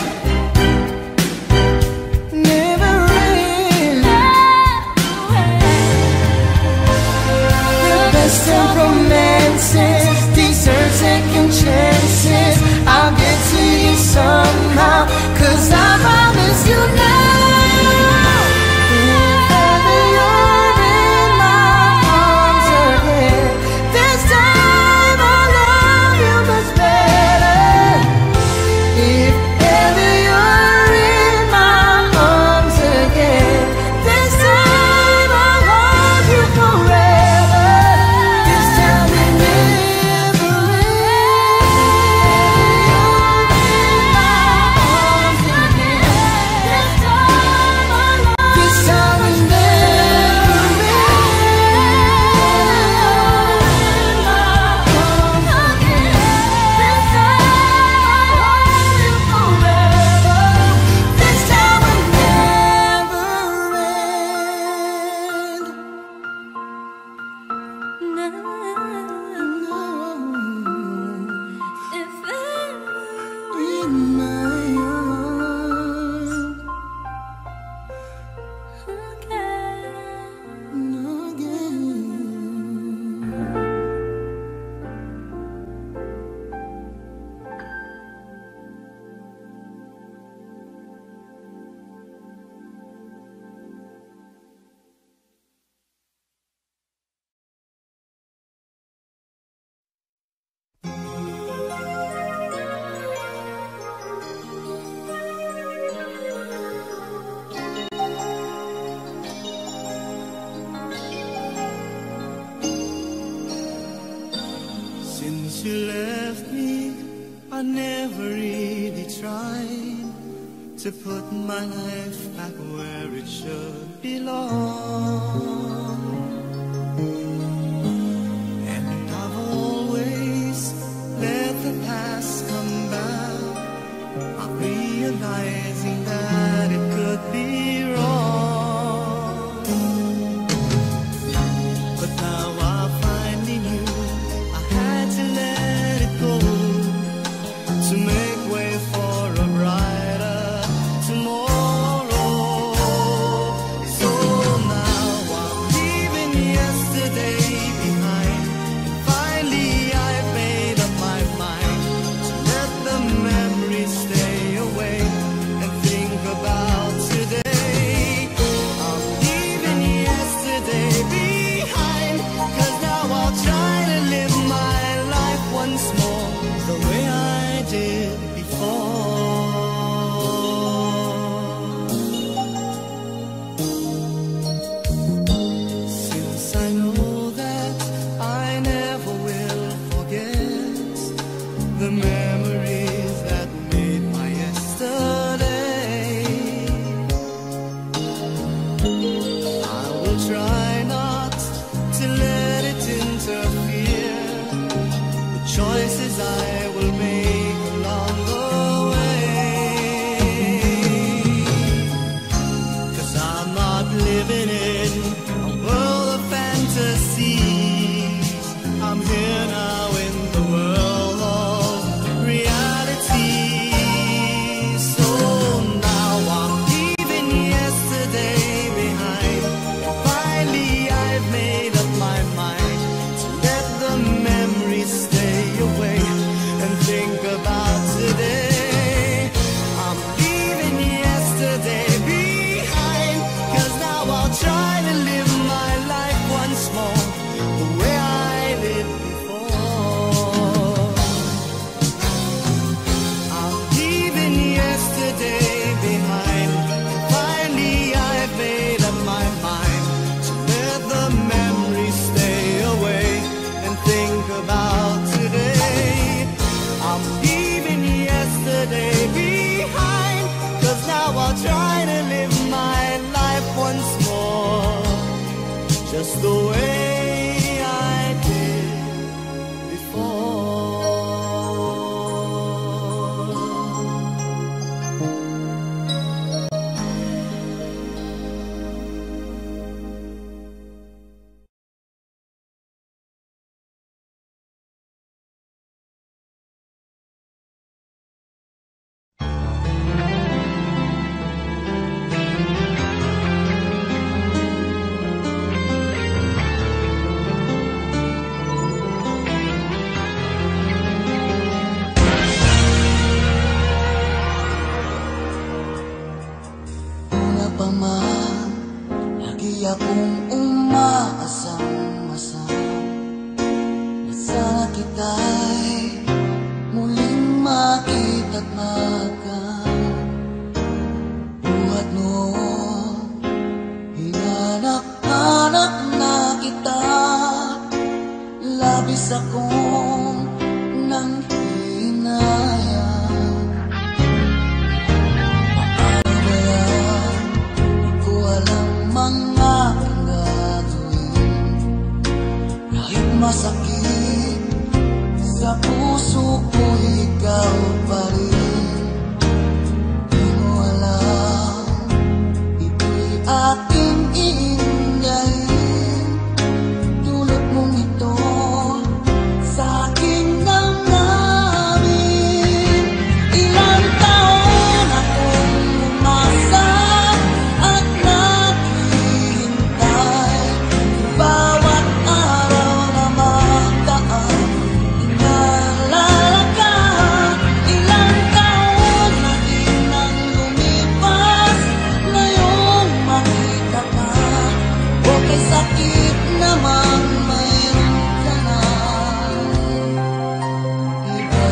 Never end. The best of romances deserve second chances. I'll get to you somehow, 'cause I promise you now. If ever you're in my arms again, this time I'll love you much better. If ever you're in my arms again, this time I'll hold you forever. This time will never end. This time will Since you left me, I never really tried to put my life back where it should belong. And I've always let the past come back, not realizing that it could be wrong. But now I finally knew I had to let it go to make way for a brighter tomorrow. So now I'm leaving kita'y muling makita't magkabuhat noon. Hinanap-hanap na kita, labis akong nang hinayang. Paano ba yan? Di ko alam mga gagawin. Kahit masakit sa puso ko, ikaw pa rin. Di mo alam, ito'y aking iingayin. Dulot mong ito sa aking damdamin. Ilang taon akong umasa at naghihintay. Bawat araw na magdaan, inaalala ka. Ilang taon na din ang lumipas, ngayong makita ka. Okay, sakit naman, mayroon ka na iba.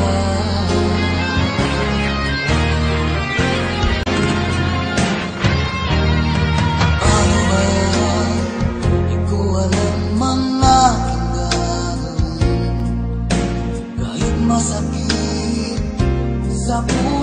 Ano ba yan? Di ko alam mga aking gagawin. Kahit masakit sa puso